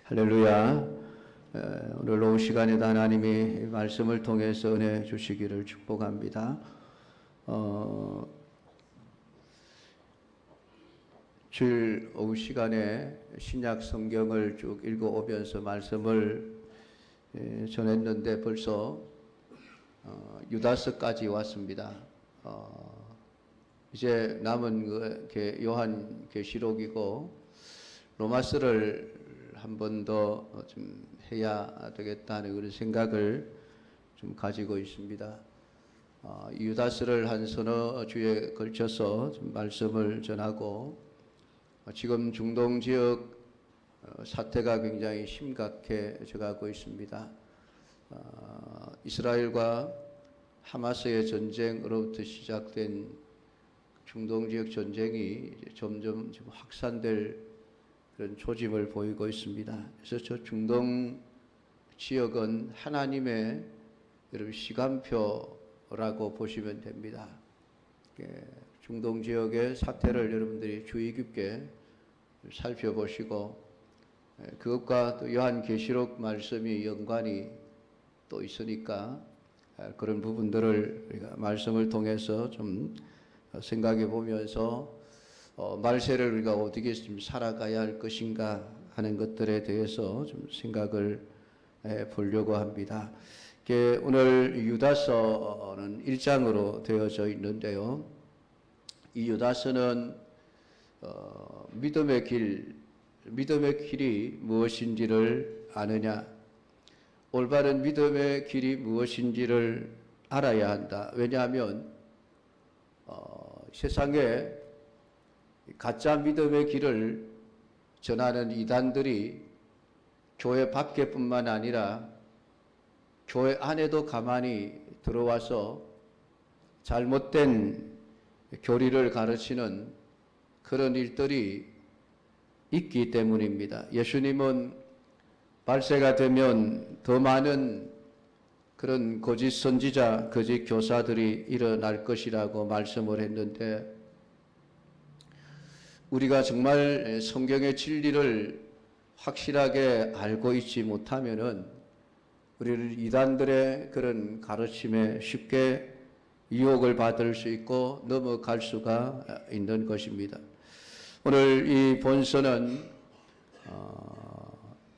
할렐루야. 오늘 오후 시간에도 하나님이 말씀을 통해서 은혜 주시기를 축복합니다. 주일 오후 시간에 신약 성경을 쭉 읽어오면서 말씀을 전했는데 벌써 유다서까지 왔습니다. 이제 남은 그 요한 계시록이고 로마서를 한 번 더 좀 해야 되겠다는 그런 생각을 좀 가지고 있습니다. 유다서를 한 서너 주에 걸쳐서 좀 말씀을 전하고 지금 중동 지역 사태가 굉장히 심각해져 가고 있습니다. 이스라엘과 하마스의 전쟁으로부터 시작된 중동 지역 전쟁이 점점 확산될 그런 초짐을 보이고 있습니다. 그래서 저 중동 지역은 하나님의 여러분 시간표라고 보시면 됩니다. 중동 지역의 사태를 여러분들이 주의 깊게 살펴보시고 그것과 또 요한계시록 말씀이 연관이 또 있으니까 그런 부분들을 우리가 말씀을 통해서 좀 생각해 보면서 말세를 우리가 어떻게 좀 살아가야 할 것인가 하는 것들에 대해서 좀 생각을 보려고 합니다. 오늘 유다서는 1장으로 되어져 있는데요. 이 유다서는 믿음의 길이 무엇인지를 아느냐, 올바른 믿음의 길이 무엇인지를 알아야 한다. 왜냐하면 세상에 가짜 믿음의 길을 전하는 이단들이 교회 밖에뿐만 아니라 교회 안에도 가만히 들어와서 잘못된 교리를 가르치는 그런 일들이 있기 때문입니다. 예수님은 말세가 되면 더 많은 그런 거짓 선지자, 거짓 교사들이 일어날 것이라고 말씀을 했는데 우리가 정말 성경의 진리를 확실하게 알고 있지 못하면은 우리는 이단들의 그런 가르침에 쉽게 유혹을 받을 수 있고 넘어갈 수가 있는 것입니다. 오늘 이 본서는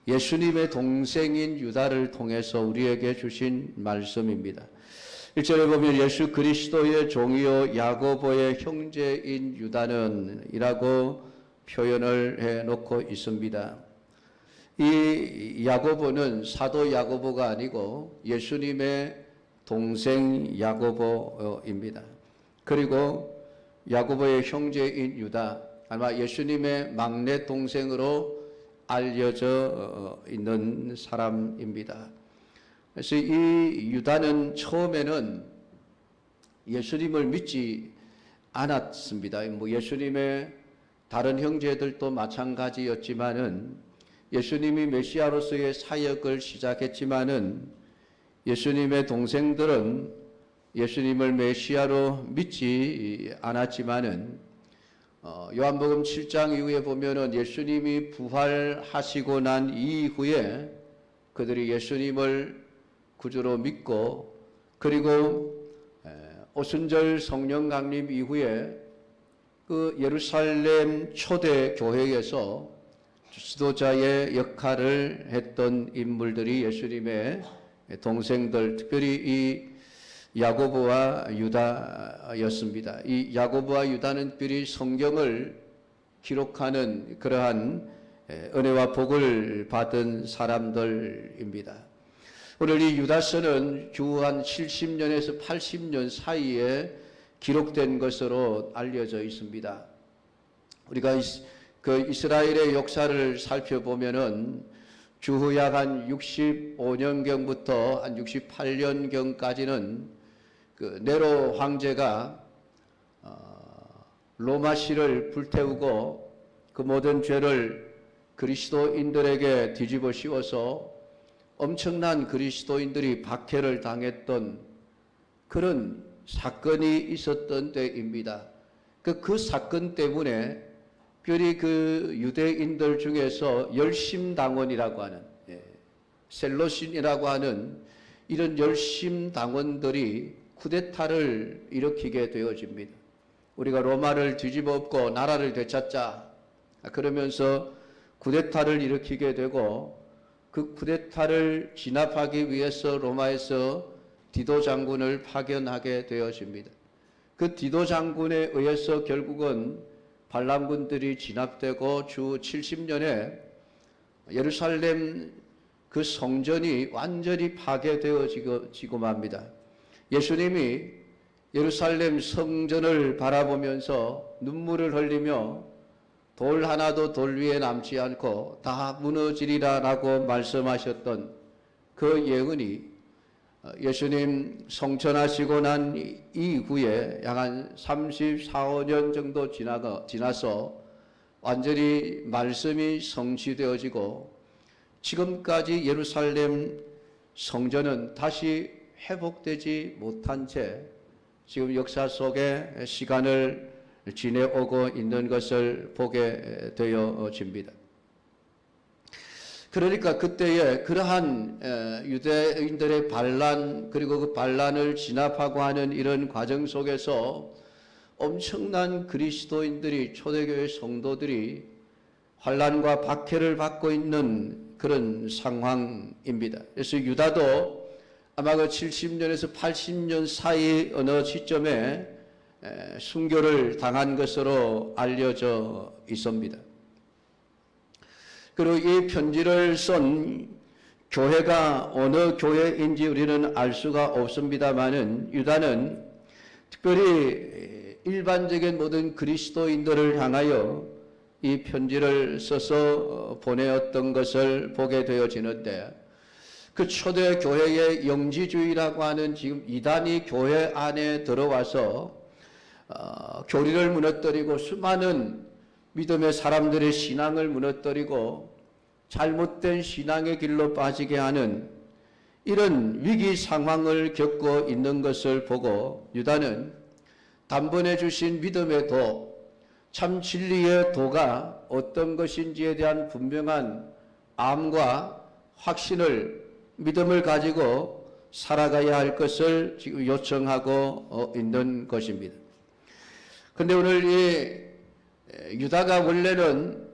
예수님의 동생인 유다를 통해서 우리에게 주신 말씀입니다. 1절에 보면 예수 그리스도의 종이요 야고보의 형제인 유다는 이라고 표현을 해놓고 있습니다. 이 야고보는 사도 야고보가 아니고 예수님의 동생 야고보입니다. 그리고 야고보의 형제인 유다, 아마 예수님의 막내 동생으로 알려져 있는 사람입니다. 그래서 이 유다는 처음에는 예수님을 믿지 않았습니다. 예수님의 다른 형제들도 마찬가지였지만은 예수님이 메시아로서의 사역을 시작했지만은 예수님의 동생들은 예수님을 메시아로 믿지 않았지만은 요한복음 7장 이후에 보면은 예수님이 부활하시고 난 이후에 그들이 예수님을 구주로 믿고 그리고 오순절 성령 강림 이후에 그 예루살렘 초대 교회에서 지도자의 역할을 했던 인물들이 예수님의 동생들, 특별히 이 야고보와 유다였습니다. 이 야고보와 유다는 특별히 성경을 기록하는 그러한 은혜와 복을 받은 사람들입니다. 오늘 이 유다서는 주 한 70년에서 80년 사이에 기록된 것으로 알려져 있습니다. 우리가 그 이스라엘의 역사를 살펴보면은 주후 약 한 65년경부터 한 68년경까지는 그 네로 황제가 로마시를 불태우고 그 모든 죄를 그리스도인들에게 뒤집어 씌워서 엄청난 그리스도인들이 박해를 당했던 그런 사건이 있었던 때입니다. 그 사건 때문에 특별히 그 유대인들 중에서 열심당원이라고 하는 셀로신이라고 하는 이런 열심당원들이 쿠데타를 일으키게 되어집니다. 우리가 로마를 뒤집어 엎고 나라를 되찾자 그러면서 쿠데타를 일으키게 되고, 그 쿠데타를 진압하기 위해서 로마에서 디도 장군을 파견하게 되어집니다. 그 디도 장군에 의해서 결국은 반란군들이 진압되고 주 70년에 예루살렘 그 성전이 완전히 파괴되어지고 맙니다. 예수님이 예루살렘 성전을 바라보면서 눈물을 흘리며 돌 하나도 돌 위에 남지 않고 다 무너지리라 라고 말씀하셨던 그 예언이 예수님 성천하시고 난 이후에 약 한 34, 5년 정도 지나서 완전히 말씀이 성취되어지고 지금까지 예루살렘 성전은 다시 회복되지 못한 채 지금 역사 속에 시간을 지내오고 있는 것을 보게 되어집니다. 그러니까 그때에 그러한 유대인들의 반란, 그리고 그 반란을 진압하고 하는 이런 과정 속에서 엄청난 그리스도인들이, 초대교회 성도들이 환란과 박해를 받고 있는 그런 상황입니다. 그래서 유다도 아마 그 70년에서 80년 사이 어느 시점에 순교를 당한 것으로 알려져 있습니다. 그리고 이 편지를 쓴 교회가 어느 교회인지 우리는 알 수가 없습니다만은 유다는 특별히 일반적인 모든 그리스도인들을 향하여 이 편지를 써서 보내었던 것을 보게 되어지는데, 그 초대 교회의 영지주의라고 하는 지금 이단이 교회 안에 들어와서 교리를 무너뜨리고 수많은 믿음의 사람들의 신앙을 무너뜨리고 잘못된 신앙의 길로 빠지게 하는 이런 위기 상황을 겪고 있는 것을 보고 유다는 단번에 주신 믿음의 도, 참 진리의 도가 어떤 것인지에 대한 분명한 암과 확신을, 믿음을 가지고 살아가야 할 것을 지금 요청하고 있는 것입니다. 그런데 오늘 이 유다가 원래는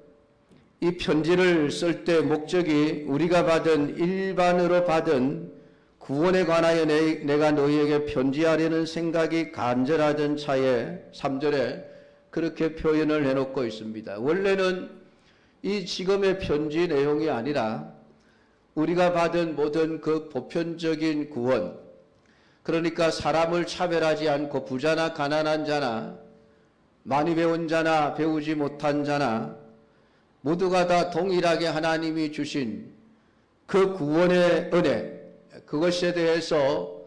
이 편지를 쓸 때 목적이 우리가 받은 일반으로 받은 구원에 관하여 내가 너희에게 편지하려는 생각이 간절하던 차에 3절에 그렇게 표현을 해놓고 있습니다. 원래는 이 지금의 편지 내용이 아니라 우리가 받은 모든 그 보편적인 구원, 그러니까 사람을 차별하지 않고 부자나 가난한 자나 많이 배운 자나 배우지 못한 자나 모두가 다 동일하게 하나님이 주신 그 구원의 은혜, 그것에 대해서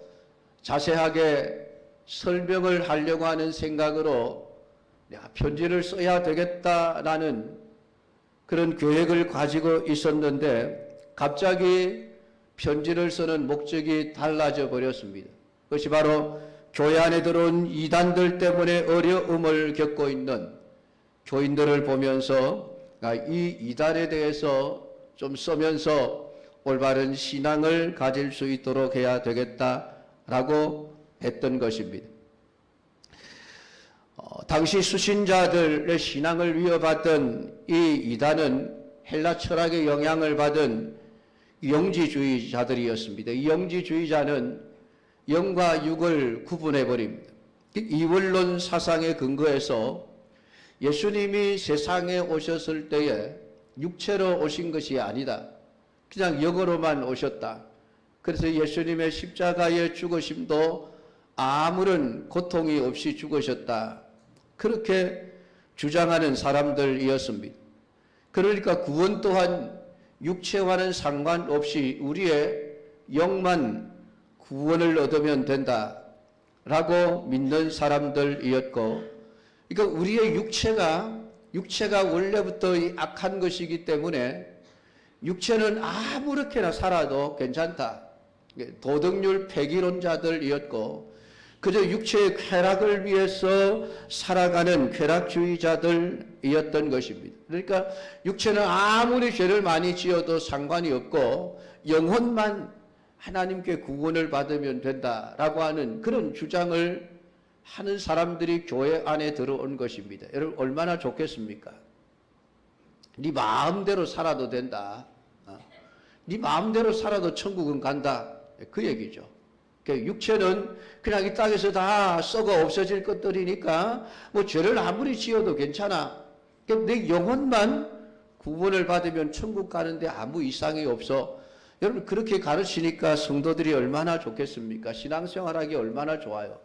자세하게 설명을 하려고 하는 생각으로 내가 편지를 써야 되겠다라는 그런 계획을 가지고 있었는데 갑자기 편지를 쓰는 목적이 달라져 버렸습니다. 그것이 바로 교회 안에 들어온 이단들 때문에 어려움을 겪고 있는 교인들을 보면서 이 이단에 대해서 좀 쓰면서 올바른 신앙을 가질 수 있도록 해야 되겠다라고 했던 것입니다. 당시 수신자들의 신앙을 위협하던 이 이단은 헬라 철학의 영향을 받은 영지주의자들이었습니다. 이 영지주의자는 영과 육을 구분해버립니다. 이원론 사상에 근거해서 예수님이 세상에 오셨을 때에 육체로 오신 것이 아니다. 그냥 영으로만 오셨다. 그래서 예수님의 십자가의 죽으심도 아무런 고통이 없이 죽으셨다. 그렇게 주장하는 사람들이었습니다. 그러니까 구원 또한 육체와는 상관없이 우리의 영만 구원을 얻으면 된다라고 믿는 사람들이었고, 그러니까 우리의 육체가 원래부터 악한 것이기 때문에 육체는 아무렇게나 살아도 괜찮다. 도덕률 폐기론자들이었고 그저 육체의 쾌락을 위해서 살아가는 쾌락주의자들, 삶이었던 것입니다. 그러니까 육체는 아무리 죄를 많이 지어도 상관이 없고 영혼만 하나님께 구원을 받으면 된다라고 하는 그런 주장을 하는 사람들이 교회 안에 들어온 것입니다. 여러분 얼마나 좋겠습니까? 네 마음대로 살아도 된다. 네 마음대로 살아도 천국은 간다. 그 얘기죠. 육체는 그냥 이 땅에서 다 썩어 없어질 것들이니까 뭐 죄를 아무리 지어도 괜찮아. 내 영혼만 구원을 받으면 천국 가는데 아무 이상이 없어. 여러분 그렇게 가르치니까 성도들이 얼마나 좋겠습니까? 신앙생활하기 얼마나 좋아요.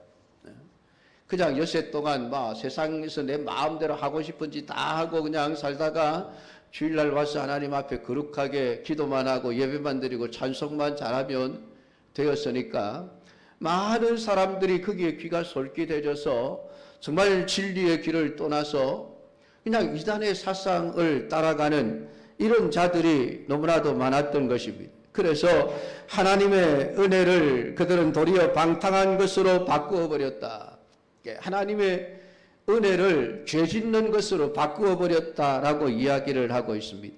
그냥 여세 동안 막 세상에서 내 마음대로 하고 싶은지 다 하고 그냥 살다가 주일날 와서 하나님 앞에 거룩하게 기도만 하고 예배만 드리고 찬송만 잘하면 되었으니까 많은 사람들이 거기에 귀가 솔깃해져서 정말 진리의 길을 떠나서 그냥 이단의 사상을 따라가는 이런 자들이 너무나도 많았던 것입니다. 그래서 하나님의 은혜를 그들은 도리어 방탕한 것으로 바꾸어 버렸다. 하나님의 은혜를 죄 짓는 것으로 바꾸어 버렸다라고 이야기를 하고 있습니다.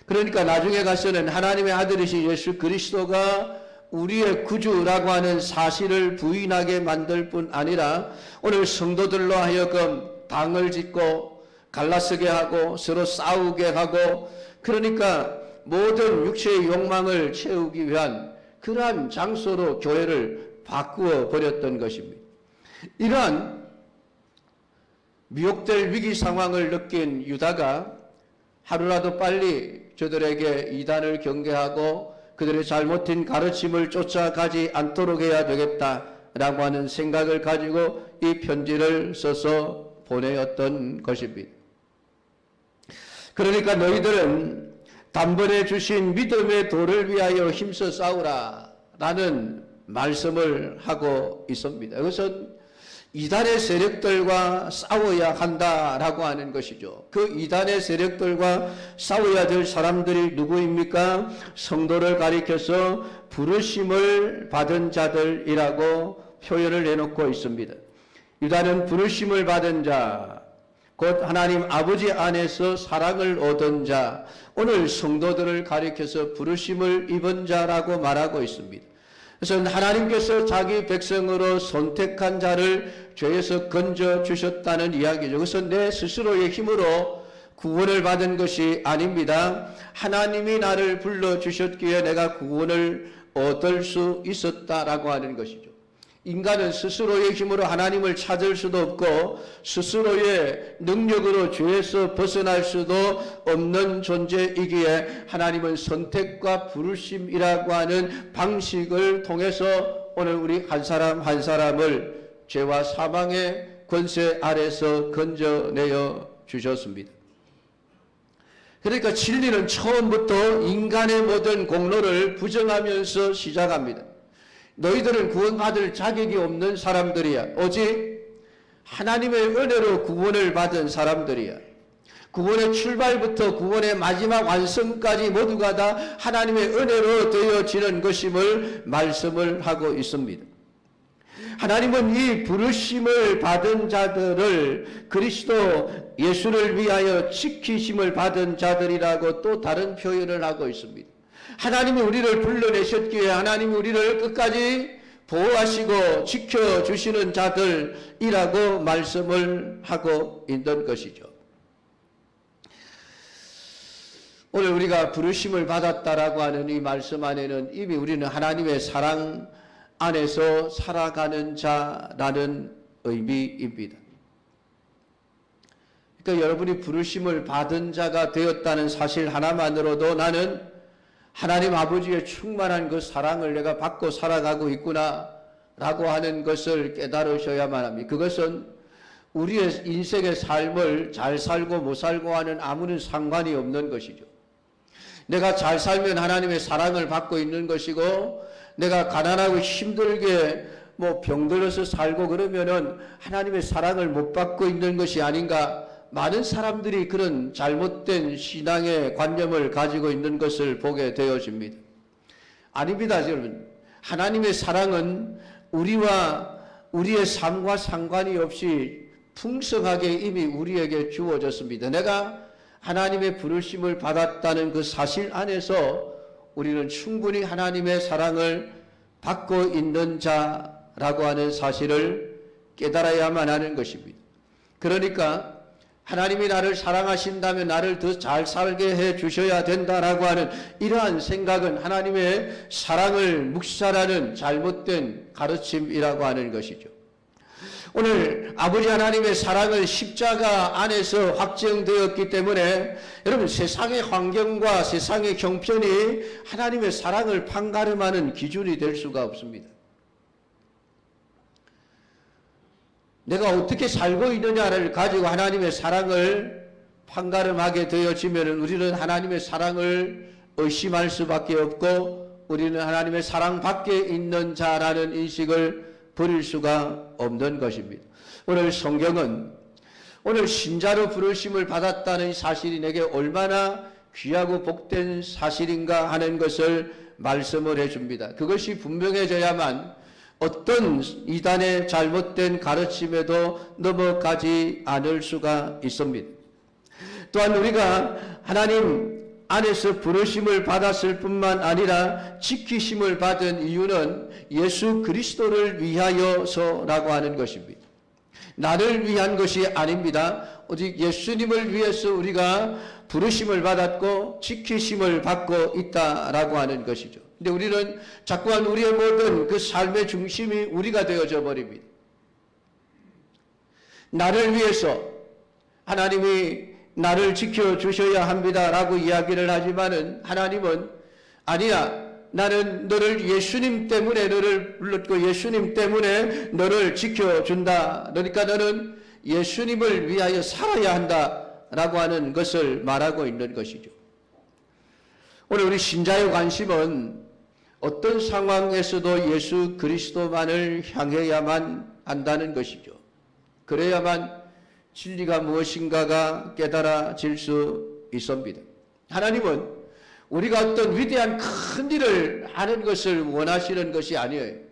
그러니까 나중에 가서는 하나님의 아들이신 예수 그리스도가 우리의 구주라고 하는 사실을 부인하게 만들 뿐 아니라 오늘 성도들로 하여금 당을 짓고 갈라서게 하고 서로 싸우게 하고 그러니까 모든 육체의 욕망을 채우기 위한 그러한 장소로 교회를 바꾸어 버렸던 것입니다. 이러한 미혹될 위기 상황을 느낀 유다가 하루라도 빨리 저들에게 이단을 경계하고 그들의 잘못된 가르침을 쫓아가지 않도록 해야 되겠다라고 하는 생각을 가지고 이 편지를 써서 보내었던 것입니다. 그러니까 너희들은 단번에 주신 믿음의 도를 위하여 힘써 싸우라 라는 말씀을 하고 있습니다. 이것은 이단의 세력들과 싸워야 한다라고 하는 것이죠. 그 이단의 세력들과 싸워야 될 사람들이 누구입니까? 성도를 가리켜서 부르심을 받은 자들이라고 표현을 해놓고 있습니다. 유다는 부르심을 받은 자, 곧 하나님 아버지 안에서 사랑을 얻은 자, 오늘 성도들을 가리켜서 부르심을 입은 자라고 말하고 있습니다. 그래서 하나님께서 자기 백성으로 선택한 자를 죄에서 건져 주셨다는 이야기죠. 그것은 내 스스로의 힘으로 구원을 받은 것이 아닙니다. 하나님이 나를 불러주셨기에 내가 구원을 얻을 수 있었다라고 하는 것이죠. 인간은 스스로의 힘으로 하나님을 찾을 수도 없고 스스로의 능력으로 죄에서 벗어날 수도 없는 존재이기에 하나님은 선택과 부르심이라고 하는 방식을 통해서 오늘 우리 한 사람 한 사람을 죄와 사망의 권세 아래서 건져내어 주셨습니다. 그러니까 진리는 처음부터 인간의 모든 공로를 부정하면서 시작합니다. 너희들은 구원받을 자격이 없는 사람들이야. 오직 하나님의 은혜로 구원을 받은 사람들이야. 구원의 출발부터 구원의 마지막 완성까지 모두가 다 하나님의 은혜로 되어지는 것임을 말씀을 하고 있습니다. 하나님은 이 부르심을 받은 자들을 그리스도 예수를 위하여 지키심을 받은 자들이라고 또 다른 표현을 하고 있습니다. 하나님이 우리를 불러내셨기에 하나님이 우리를 끝까지 보호하시고 지켜주시는 자들이라고 말씀을 하고 있는 것이죠. 오늘 우리가 부르심을 받았다라고 하는 이 말씀 안에는 이미 우리는 하나님의 사랑 안에서 살아가는 자라는 의미입니다. 그러니까 여러분이 부르심을 받은 자가 되었다는 사실 하나만으로도 나는 하나님 아버지의 충만한 그 사랑을 내가 받고 살아가고 있구나 라고 하는 것을 깨달으셔야만 합니다. 그것은 우리의 인생의 삶을 잘 살고 못 살고 하는 아무런 상관이 없는 것이죠. 내가 잘 살면 하나님의 사랑을 받고 있는 것이고 내가 가난하고 힘들게 병들어서 살고 그러면은 하나님의 사랑을 못 받고 있는 것이 아닌가. 많은 사람들이 그런 잘못된 신앙의 관념을 가지고 있는 것을 보게 되어집니다. 아닙니다, 여러분. 하나님의 사랑은 우리와 우리의 삶과 상관이 없이 풍성하게 이미 우리에게 주어졌습니다. 내가 하나님의 부르심을 받았다는 그 사실 안에서 우리는 충분히 하나님의 사랑을 받고 있는 자라고 하는 사실을 깨달아야만 하는 것입니다. 그러니까 하나님이 나를 사랑하신다면 나를 더 잘 살게 해 주셔야 된다라고 하는 이러한 생각은 하나님의 사랑을 묵살하는 잘못된 가르침이라고 하는 것이죠. 오늘 아버지 하나님의 사랑은 십자가 안에서 확정되었기 때문에 여러분 세상의 환경과 세상의 형편이 하나님의 사랑을 판가름하는 기준이 될 수가 없습니다. 내가 어떻게 살고 있느냐를 가지고 하나님의 사랑을 판가름하게 되어지면 우리는 하나님의 사랑을 의심할 수밖에 없고 우리는 하나님의 사랑 밖에 있는 자라는 인식을 버릴 수가 없는 것입니다. 오늘 성경은 오늘 신자로 부르심을 받았다는 사실이 내게 얼마나 귀하고 복된 사실인가 하는 것을 말씀을 해줍니다. 그것이 분명해져야만 어떤 이단의 잘못된 가르침에도 넘어가지 않을 수가 있습니다. 또한 우리가 하나님 안에서 부르심을 받았을 뿐만 아니라 지키심을 받은 이유는 예수 그리스도를 위하여서라고 하는 것입니다. 나를 위한 것이 아닙니다. 오직 예수님을 위해서 우리가 부르심을 받았고 지키심을 받고 있다라고 하는 것이죠. 근데 우리는 자꾸만 우리의 모든 그 삶의 중심이 우리가 되어져 버립니다. 나를 위해서 하나님이 나를 지켜주셔야 합니다라고 이야기를 하지만은 하나님은 아니야, 나는 너를 예수님 때문에 너를 불렀고 예수님 때문에 너를 지켜준다. 그러니까 너는 예수님을 위하여 살아야 한다라고 하는 것을 말하고 있는 것이죠. 오늘 우리 신자의 관심은 어떤 상황에서도 예수 그리스도만을 향해야만 한다는 것이죠. 그래야만 진리가 무엇인가가 깨달아질 수 있습니다. 하나님은 우리가 어떤 위대한 큰 일을 하는 것을 원하시는 것이 아니에요.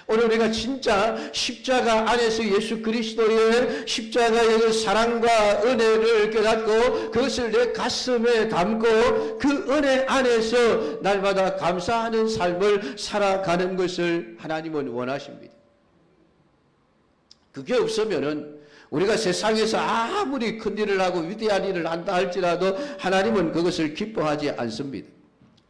오늘 우리가 진짜 십자가 안에서 예수 그리스도의 십자가의 사랑과 은혜를 깨닫고 그것을 내 가슴에 담고 그 은혜 안에서 날마다 감사하는 삶을 살아가는 것을 하나님은 원하십니다. 그게 없으면은 우리가 세상에서 아무리 큰 일을 하고 위대한 일을 한다 할지라도 하나님은 그것을 기뻐하지 않습니다.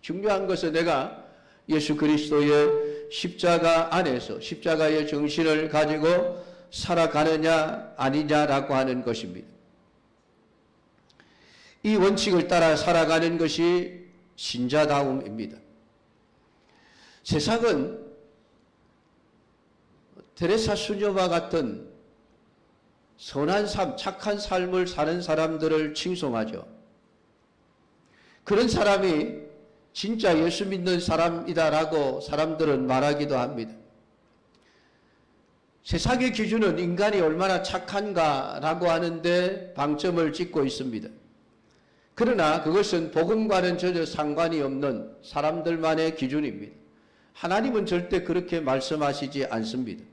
중요한 것은 내가 예수 그리스도의 십자가 안에서 십자가의 정신을 가지고 살아가느냐 아니냐라고 하는 것입니다. 이 원칙을 따라 살아가는 것이 신자다움입니다. 세상은 테레사 수녀와 같은 선한 삶, 착한 삶을 사는 사람들을 칭송하죠. 그런 사람이 진짜 예수 믿는 사람이다라고 사람들은 말하기도 합니다. 세상의 기준은 인간이 얼마나 착한가라고 하는데 방점을 찍고 있습니다. 그러나 그것은 복음과는 전혀 상관이 없는 사람들만의 기준입니다. 하나님은 절대 그렇게 말씀하시지 않습니다.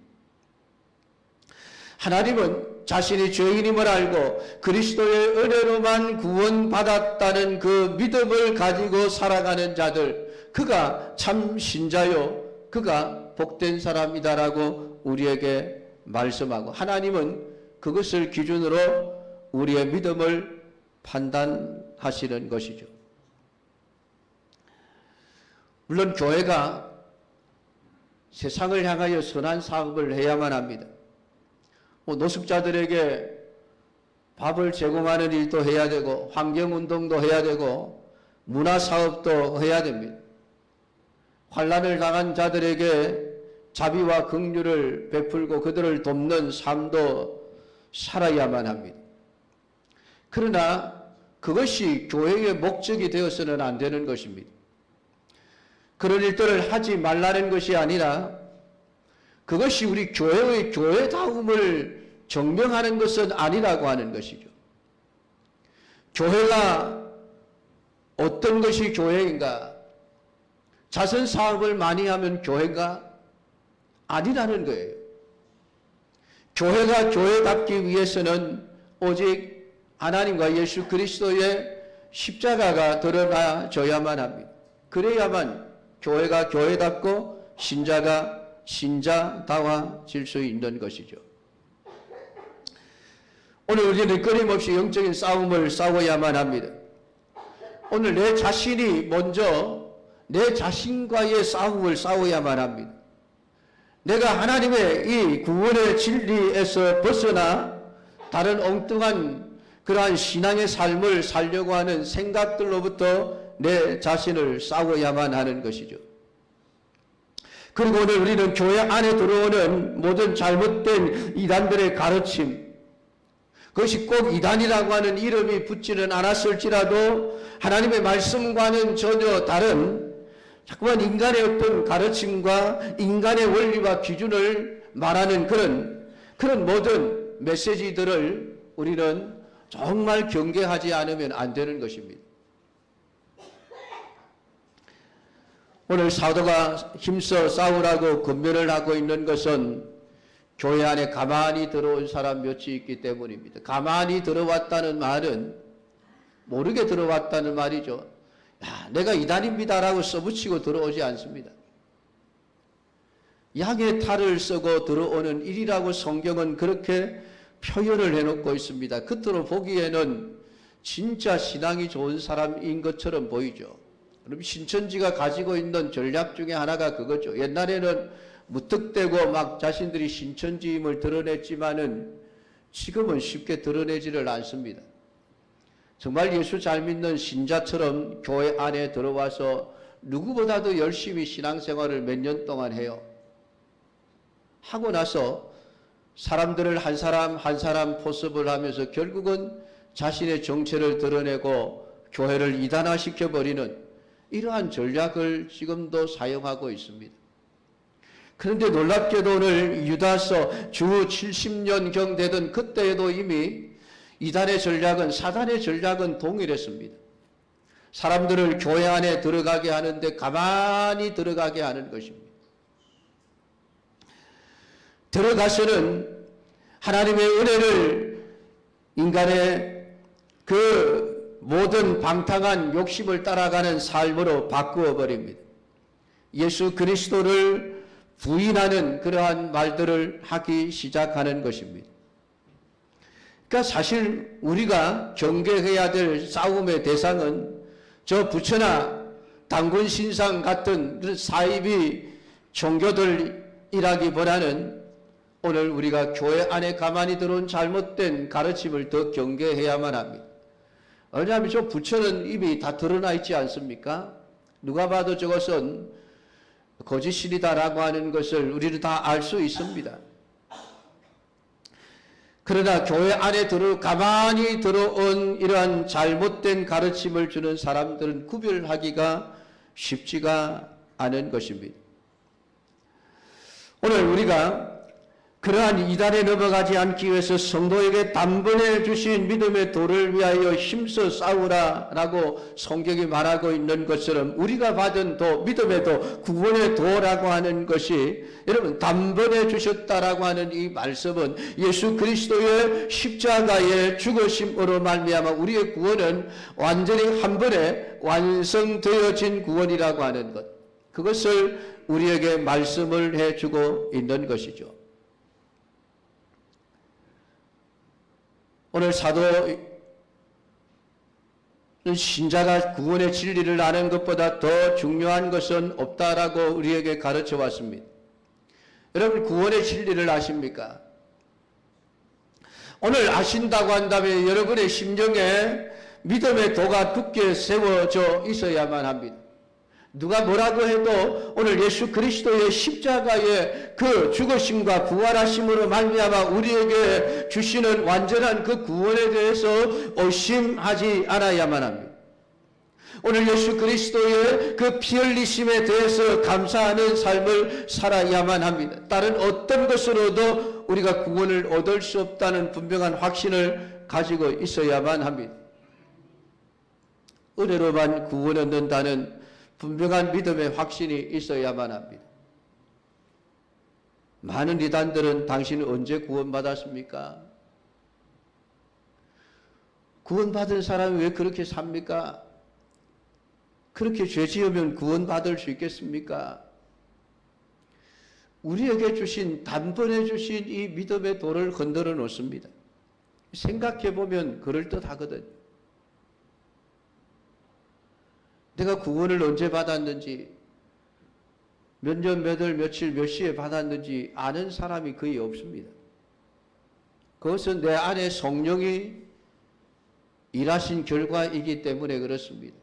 하나님은 자신이 죄인임을 알고 그리스도의 은혜로만 구원받았다는 그 믿음을 가지고 살아가는 자들, 그가 참 신자요, 그가 복된 사람이다라고 우리에게 말씀하고 하나님은 그것을 기준으로 우리의 믿음을 판단하시는 것이죠. 물론 교회가 세상을 향하여 선한 사업을 해야만 합니다. 노숙자들에게 밥을 제공하는 일도 해야 되고 환경운동도 해야 되고 문화사업도 해야 됩니다. 환난을 당한 자들에게 자비와 긍휼을 베풀고 그들을 돕는 삶도 살아야만 합니다. 그러나 그것이 교회의 목적이 되어서는 안 되는 것입니다. 그런 일들을 하지 말라는 것이 아니라 그것이 우리 교회의 교회다움을 증명하는 것은 아니라고 하는 것이죠. 교회가 어떤 것이 교회인가? 자선 사업을 많이 하면 교회가 아니라는 거예요. 교회가 교회답기 위해서는 오직 하나님과 예수 그리스도의 십자가가 드러나줘야만 합니다. 그래야만 교회가 교회답고 신자가 신자다워질 수 있는 것이죠. 오늘 우리는 끊임없이 영적인 싸움을 싸워야만 합니다. 오늘 내 자신이 먼저 내 자신과의 싸움을 싸워야만 합니다. 내가 하나님의 이 구원의 진리에서 벗어나 다른 엉뚱한 그러한 신앙의 삶을 살려고 하는 생각들로부터 내 자신을 싸워야만 하는 것이죠. 그리고 오늘 우리는 교회 안에 들어오는 모든 잘못된 이단들의 가르침, 그것이 꼭 이단이라고 하는 이름이 붙지는 않았을지라도 하나님의 말씀과는 전혀 다른 자꾸만 인간의 어떤 가르침과 인간의 원리와 기준을 말하는 그런 모든 메시지들을 우리는 정말 경계하지 않으면 안 되는 것입니다. 오늘 사도가 힘써 싸우라고 권면을 하고 있는 것은 교회 안에 가만히 들어온 사람 몇이 있기 때문입니다. 가만히 들어왔다는 말은 모르게 들어왔다는 말이죠. 야, 내가 이단입니다라고 써붙이고 들어오지 않습니다. 양의 탈을 쓰고 들어오는 일이라고 성경은 그렇게 표현을 해놓고 있습니다. 겉으로 보기에는 진짜 신앙이 좋은 사람인 것처럼 보이죠. 그럼 신천지가 가지고 있는 전략 중에 하나가 그거죠. 옛날에는 무턱대고 막 자신들이 신천지임을 드러냈지만은 지금은 쉽게 드러내지를 않습니다. 정말 예수 잘 믿는 신자처럼 교회 안에 들어와서 누구보다도 열심히 신앙생활을 몇 년 동안 해요. 하고 나서 사람들을 한 사람 한 사람 포섭을 하면서 결국은 자신의 정체를 드러내고 교회를 이단화시켜버리는 이러한 전략을 지금도 사용하고 있습니다. 그런데 놀랍게도 오늘 유다서 주 70년경 되던 그때에도 이미 이단의 전략은 사단의 전략은 동일했습니다. 사람들을 교회 안에 들어가게 하는데 가만히 들어가게 하는 것입니다. 들어가서는 하나님의 은혜를 인간의 그 모든 방탕한 욕심을 따라가는 삶으로 바꾸어 버립니다. 예수 그리스도를 부인하는 그러한 말들을 하기 시작하는 것입니다. 그러니까 사실 우리가 경계해야 될 싸움의 대상은 저 부처나 당군 신상 같은 그런 사이비 종교들이라기보다는 오늘 우리가 교회 안에 가만히 들어온 잘못된 가르침을 더 경계해야만 합니다. 왜냐하면 저 부처는 이미 다 드러나 있지 않습니까? 누가 봐도 저것은 거짓신이다라고 하는 것을 우리는 다 알 수 있습니다. 그러나 교회 안에 가만히 들어온 이러한 잘못된 가르침을 주는 사람들은 구별하기가 쉽지가 않은 것입니다. 오늘 우리가 그러한 이단에 넘어가지 않기 위해서 성도에게 단번에 주신 믿음의 도를 위하여 힘써 싸우라라고 성경이 말하고 있는 것처럼 우리가 받은 도, 믿음의 도, 구원의 도라고 하는 것이 여러분 단번에 주셨다라고 하는 이 말씀은 예수 그리스도의 십자가의 죽으심으로 말미암아 우리의 구원은 완전히 한 번에 완성되어진 구원이라고 하는 것, 그것을 우리에게 말씀을 해주고 있는 것이죠. 오늘 사도는 신자가 구원의 진리를 아는 것보다 더 중요한 것은 없다라고 우리에게 가르쳐 왔습니다. 여러분 구원의 진리를 아십니까? 오늘 아신다고 한다면 여러분의 심정에 믿음의 도가 굳게 세워져 있어야만 합니다. 누가 뭐라고 해도 오늘 예수 그리스도의 십자가의 그 죽으심과 부활하심으로 말미암아 우리에게 주시는 완전한 그 구원에 대해서 의심하지 않아야만 합니다. 오늘 예수 그리스도의 그 피 흘리심에 대해서 감사하는 삶을 살아야만 합니다. 다른 어떤 것으로도 우리가 구원을 얻을 수 없다는 분명한 확신을 가지고 있어야만 합니다. 은혜로만 구원 얻는다는 분명한 믿음의 확신이 있어야만 합니다. 많은 이단들은 당신은 언제 구원받았습니까? 구원받은 사람이 왜 그렇게 삽니까? 그렇게 죄 지으면 구원받을 수 있겠습니까? 우리에게 주신, 단번에 주신 이 믿음의 돌을 건드려 놓습니다. 생각해 보면 그럴듯하거든. 내가 구원을 언제 받았는지, 몇 년, 몇 월, 며칠, 몇 시에 받았는지 아는 사람이 거의 없습니다. 그것은 내 안에 성령이 일하신 결과이기 때문에 그렇습니다.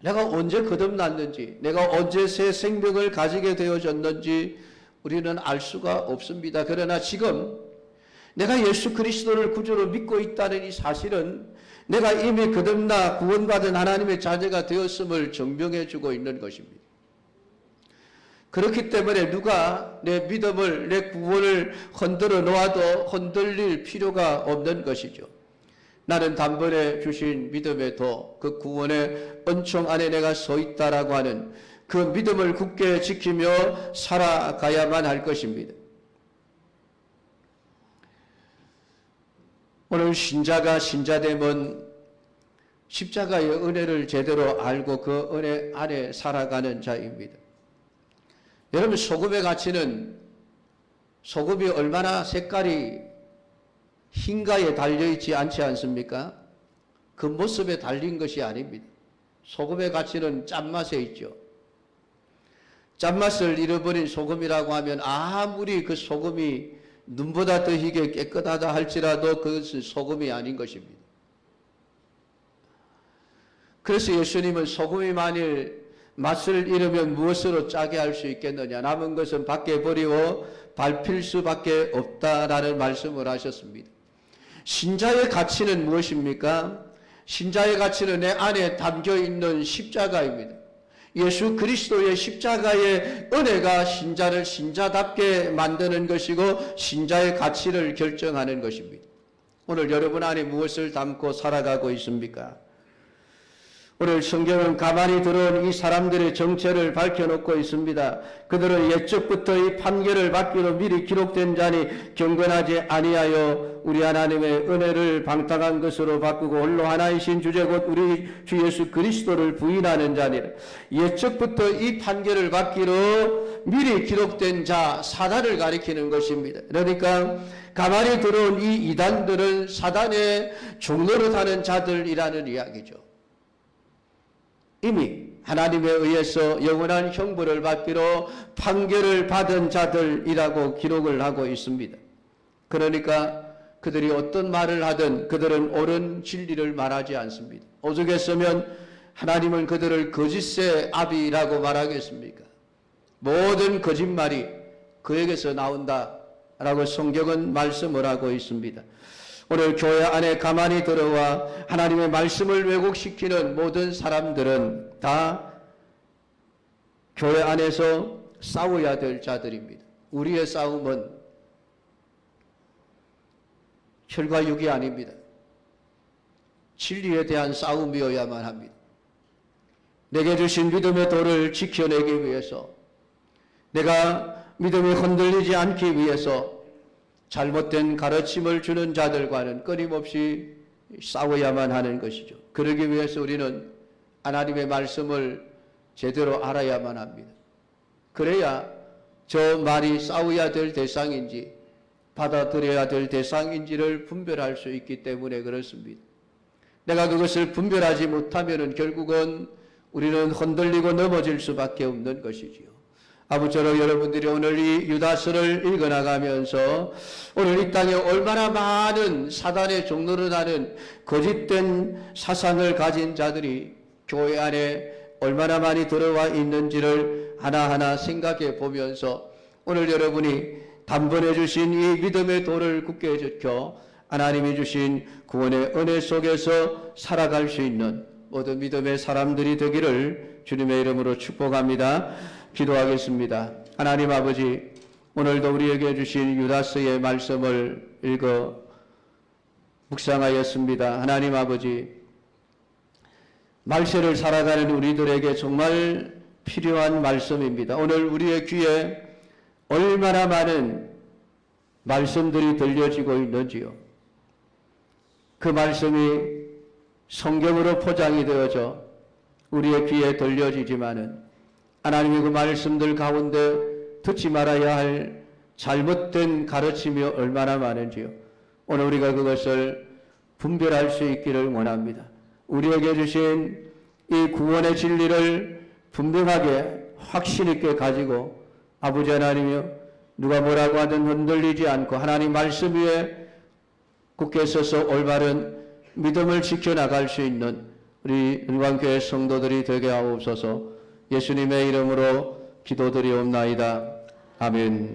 내가 언제 거듭났는지, 내가 언제 새 생명을 가지게 되어졌는지 우리는 알 수가 없습니다. 그러나 지금 내가 예수 그리스도를 구주로 믿고 있다는 이 사실은 내가 이미 거듭나 구원받은 하나님의 자녀가 되었음을 증명해 주고 있는 것입니다. 그렇기 때문에 누가 내 믿음을, 내 구원을 흔들어 놓아도 흔들릴 필요가 없는 것이죠. 나는 단번에 주신 믿음의 도, 그 구원의 은총 안에 내가 서 있다라고 하는 그 믿음을 굳게 지키며 살아가야만 할 것입니다. 오늘 신자가 신자되면 십자가의 은혜를 제대로 알고 그 은혜 안에 살아가는 자입니다. 여러분, 소금의 가치는 소금이 얼마나 색깔이 흰가에 달려있지 않지 않습니까? 그 모습에 달린 것이 아닙니다. 소금의 가치는 짠맛에 있죠. 짠맛을 잃어버린 소금이라고 하면 아무리 그 소금이 눈보다 더 희게 깨끗하다 할지라도 그것은 소금이 아닌 것입니다. 그래서 예수님은 소금이 만일 맛을 잃으면 무엇으로 짜게 할 수 있겠느냐? 남은 것은 밖에 버리고 밟힐 수밖에 없다라는 말씀을 하셨습니다. 신자의 가치는 무엇입니까? 신자의 가치는 내 안에 담겨 있는 십자가입니다. 예수 그리스도의 십자가의 은혜가 신자를 신자답게 만드는 것이고 신자의 가치를 결정하는 것입니다. 오늘 여러분 안에 무엇을 담고 살아가고 있습니까? 오늘 성경은 가만히 들어온 이 사람들의 정체를 밝혀놓고 있습니다. 그들은 옛적부터 이 판결을 받기로 미리 기록된 자니 경건하지 아니하여 우리 하나님의 은혜를 방탕한 것으로 바꾸고 홀로 하나이신 주제 곧 우리 주 예수 그리스도를 부인하는 자니라. 옛적부터 이 판결을 받기로 미리 기록된 자, 사단을 가리키는 것입니다. 그러니까 가만히 들어온 이 이단들은 사단의 종노릇하는 자들이라는 이야기죠. 이미 하나님에 의해서 영원한 형벌을 받기로 판결을 받은 자들이라고 기록을 하고 있습니다. 그러니까 그들이 어떤 말을 하든 그들은 옳은 진리를 말하지 않습니다. 오죽 쓰면 하나님은 그들을 거짓의 아비라고 말하겠습니까? 모든 거짓말이 그에게서 나온다라고 성경은 말씀을 하고 있습니다. 오늘 교회 안에 가만히 들어와 하나님의 말씀을 왜곡시키는 모든 사람들은 다 교회 안에서 싸워야 될 자들입니다. 우리의 싸움은 혈과 육이 아닙니다. 진리에 대한 싸움이어야만 합니다. 내게 주신 믿음의 도를 지켜내기 위해서, 내가 믿음이 흔들리지 않기 위해서 잘못된 가르침을 주는 자들과는 끊임없이 싸워야만 하는 것이죠. 그러기 위해서 우리는 하나님의 말씀을 제대로 알아야만 합니다. 그래야 저 말이 싸워야 될 대상인지 받아들여야 될 대상인지를 분별할 수 있기 때문에 그렇습니다. 내가 그것을 분별하지 못하면 결국은 우리는 흔들리고 넘어질 수밖에 없는 것이지요. 아무쪼록 여러분들이 오늘 이 유다서를 읽어나가면서 오늘 이 땅에 얼마나 많은 사단의 종로를 하는 거짓된 사상을 가진 자들이 교회 안에 얼마나 많이 들어와 있는지를 하나하나 생각해 보면서 오늘 여러분이 단번에 주신 이 믿음의 도를 굳게 지켜 하나님이 주신 구원의 은혜 속에서 살아갈 수 있는 모든 믿음의 사람들이 되기를 주님의 이름으로 축복합니다. 기도하겠습니다. 하나님 아버지, 오늘도 우리에게 주신 유다서의 말씀을 읽어 묵상하였습니다. 하나님 아버지, 말세를 살아가는 우리들에게 정말 필요한 말씀입니다. 오늘 우리의 귀에 얼마나 많은 말씀들이 들려지고 있는지요. 그 말씀이 성경으로 포장이 되어져 우리의 귀에 들려지지만은 하나님의 그 말씀들 가운데 듣지 말아야 할 잘못된 가르침이 얼마나 많은지요. 오늘 우리가 그것을 분별할 수 있기를 원합니다. 우리에게 주신 이 구원의 진리를 분명하게 확신 있게 가지고 아버지 하나님이여 누가 뭐라고 하든 흔들리지 않고 하나님 말씀 위에 굳게 서서 올바른 믿음을 지켜나갈 수 있는 우리 일반교회 성도들이 되게 하옵소서. 예수님의 이름으로 기도드리옵나이다. 아멘.